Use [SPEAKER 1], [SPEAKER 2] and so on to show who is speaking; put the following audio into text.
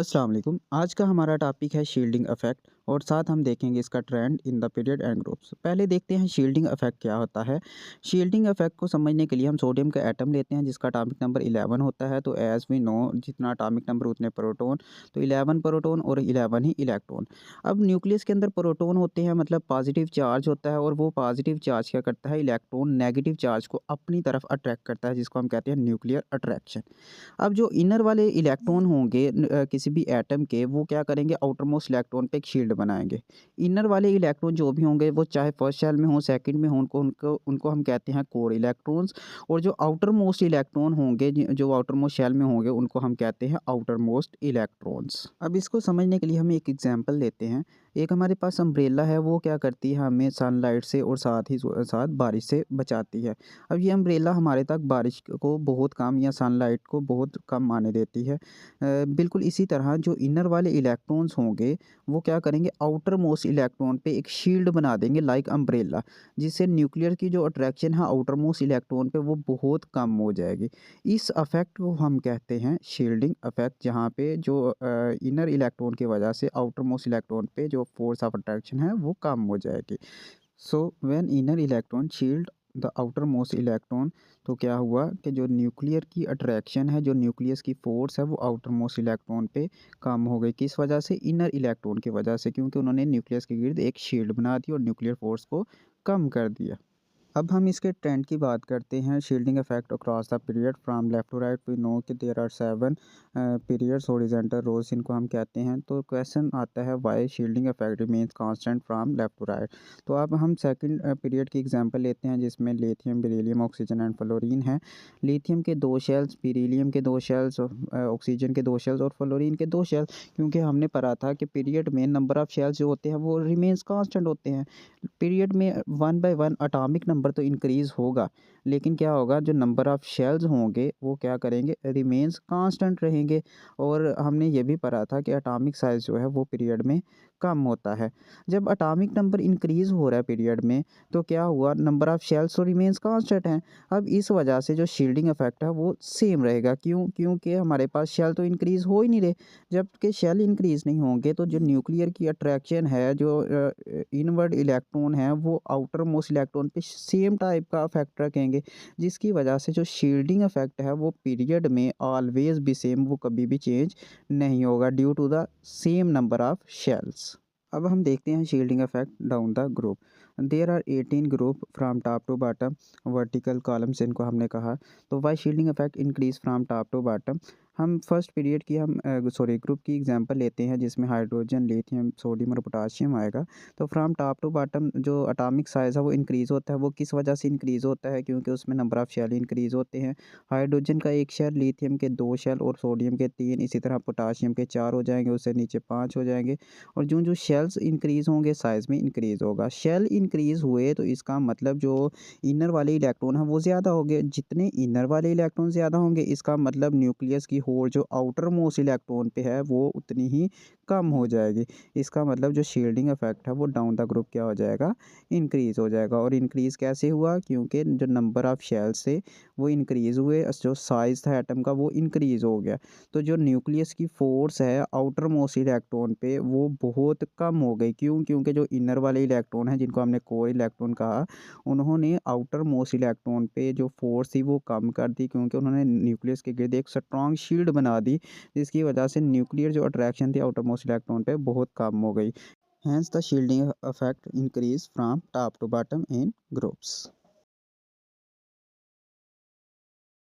[SPEAKER 1] अस्सलाम वालेकुम। आज का हमारा टॉपिक है शील्डिंग इफ़ेक्ट और साथ हम देखेंगे इसका trend in the period and groups. पहले देखते हैं शील्डिंग इफ़ेक्ट क्या होता है। शील्डिंग इफ़ेक्ट को समझने के लिए हम सोडियम का एटम लेते हैं जिसका एटॉमिक नंबर 11 होता है। तो एज़ वी नो जितना एटॉमिक नंबर उतने प्रोटॉन, तो 11 प्रोटॉन और 11 ही इलेक्ट्रॉन। अब न्यूक्लियस के अंदर प्रोटॉन होते हैं, मतलब पॉजिटिव चार्ज होता है, और वो पॉजिटिव चार्ज क्या करता है, इलेक्ट्रॉन नेगेटिव चार्ज को अपनी तरफ अट्रैक्ट करता है, जिसको हम कहते हैं न्यूक्लियर अट्रैक्शन। अब जो इनर वाले इलेक्ट्रॉन होंगे किसी भी एटम के, वो क्या करेंगे, आउटर मोस्ट इलेक्ट्रॉन पे एक शील्ड बनाएंगे। इनर वाले इलेक्ट्रॉन जो भी होंगे वो चाहे फर्स्ट शेल में हो, सेकंड में हो, उनको उनको उनको हम कहते हैं कोर इलेक्ट्रॉन्स। और जो आउटर मोस्ट इलेक्ट्रॉन होंगे, जो आउटर मोस्ट शेल में होंगे, उनको हम कहते हैं आउटर मोस्ट इलेक्ट्रॉन्स। अब इसको समझने के लिए हम एक एग्जांपल लेते हैं। एक हमारे पास अम्ब्रेला है, वो क्या करती है, हमें सनलाइट से और साथ ही साथ बारिश से बचाती है। अब ये अम्ब्रेला हमारे तक बारिश को बहुत कम या सनलाइट को बहुत कम आने देती है। बिल्कुल इसी तरह जो इनर वाले इलेक्ट्रॉन्स होंगे, वो क्या करेंगे, आउटर मोस्ट इलेक्ट्रॉन पे एक शील्ड बना देंगे लाइक अम्ब्रेला, जिससे न्यूक्लियर की जो अट्रैक्शन है आउटर मोस्ट इलेक्ट्रॉन पे वो बहुत कम हो जाएगी। इस अफेक्ट को हम कहते हैं शील्डिंग अफेक्ट, जहाँ पे जो इनर इलेक्ट्रॉन की वजह से आउटर मोस्ट इलेक्ट्रॉन पे जो फोर्स ऑफ अट्रैक्शन है वो कम हो जाएगी। So when inner electron shield the outer most electron, तो क्या हुआ कि जो न्यूक्लियर की अट्रैक्शन है, जो न्यूक्लियस की फोर्स है, वो आउटर मोस्ट इलेक्ट्रॉन पे कम हो गई। किस वजह से, इनर इलेक्ट्रॉन की वजह से, क्योंकि उन्होंने न्यूक्लियस के गिर्द एक शील्ड बना दी और न्यूक्लियर फोर्स को कम कर दिया। अब हम इसके ट्रेंड की बात करते हैं। Shielding effect across the period from left to right, we know कि there are 7 periods horizontal rows इनको हम कहते हैं। तो क्वेश्चन आता है why shielding effect remains constant from left to right. तो अब हम सेकंड पीरियड की एग्जांपल लेते हैं, जिसमें lithium, beryllium, oxygen and fluorine है। लिथियम के 2 शेल्स, बेरिलियम के 2 शेल्स, ऑक्सीजन के 2 शेल्स और फ्लोरीन के 2 शेल्स। क्योंकि हमने पढ़ा था कि पीरियड में नंबर ऑफ शेल्स जो होते हैं वो रिमेंस कांस्टेंट होते हैं। पीरियड में 1 बाय 1 एटॉमिक नंबर तो इंक्रीज़ होगा, लेकिन क्या होगा, जो नंबर ऑफ़ शेल्स होंगे वो क्या करेंगे, रिमेंस कांस्टेंट रहेंगे। और हमने ये भी पढ़ा था कि एटॉमिक साइज़ जो है वो पीरियड में कम होता है। जब एटॉमिक नंबर इंक्रीज़ हो रहा है पीरियड में, तो क्या हुआ, नंबर ऑफ़ शेल्स तो रिमेंस कांस्टेंट हैं। अब इस वजह से जो शील्डिंग इफेक्ट है वो सेम रहेगा। क्यों? क्योंकि हमारे पास शेल तो इंक्रीज़ हो ही नहीं रहे। जबकि शेल इंक्रीज़ नहीं होंगे तो जो न्यूक्लियर की अट्रैक्शन है, जो इनवर्ड इलेक्ट्रॉन है, वो आउटर मोस्ट इलेक्ट्रॉन पे सेम टाइप का इफेक्ट रखेंगे, जिसकी वजह से जो शील्डिंग इफेक्ट है वो पीरियड में ऑलवेज भी सेम, वो कभी भी चेंज नहीं होगा due to the same number of shells. अब हम देखते हैं shielding effect down the group. There are 18 group from top to bottom, vertical columns इनको हमने कहा। तो why shielding effect increase from top to bottom. हम फर्स्ट पीरियड की हम ग्रुप की एग्जांपल लेते हैं, जिसमें हाइड्रोजन, लिथियम, सोडियम और पोटाशियम आएगा। तो फ्रॉम टॉप टू बॉटम जो एटॉमिक साइज़ है वो इंक्रीज़ होता है। वो किस वजह से इंक्रीज़ होता है? क्योंकि उसमें नंबर ऑफ़ शेल इंक्रीज़ होते हैं। हाइड्रोजन का 1 शेल, लिथियम के 2 शेल और सोडियम के 3, इसी तरह पोटाशियम के 4 हो जाएंगे, उससे नीचे 5 हो जाएंगे। और जो जो शेल्स इंक्रीज़ होंगे साइज़ में इंक्रीज़ होगा। शेल इंक्रीज़ हुए तो इसका मतलब जो इनर वाले इलेक्ट्रॉन हैं वो ज़्यादा होंगे। जितने इनर वाले इलेक्ट्रॉन ज़्यादा होंगे, इसका मतलब न्यूक्लियस की होल जो आउटर मोस्ट इलेक्ट्रॉन पे है वो उतनी ही कम हो जाएगी। इसका मतलब जो शील्डिंग इफेक्ट है वो डाउन द ग्रुप क्या हो जाएगा, इंक्रीज़ हो जाएगा। और इंक्रीज़ कैसे हुआ? क्योंकि जो नंबर ऑफ़ शेल्स थे वो इंक्रीज़ हुए, जो साइज़ था एटम का वो इंक्रीज़ हो गया। तो जो न्यूक्लियस की फ़ोर्स है आउटर मोस्ट इलेक्ट्रॉन पे वो बहुत कम हो गई। क्यों? क्योंकि जो इनर वाले इलेक्ट्रॉन हैं, जिनको हमने कोर इलेक्ट्रॉन कहा, उन्होंने आउटर मोस्ट इलेक्ट्रॉन पे जो फ़ोर्स थी वो कम कर दी, क्योंकि उन्होंने न्यूक्लियस के गिर्द एक स्ट्रॉन्ग शील्ड बना दी, जिसकी वजह से न्यूक्लियर जो अट्रैक्शन थी आउटर मोस्ट इलेक्ट्रॉन पे बहुत कम हो गई। Hence the shielding effect increase from top to bottom in groups.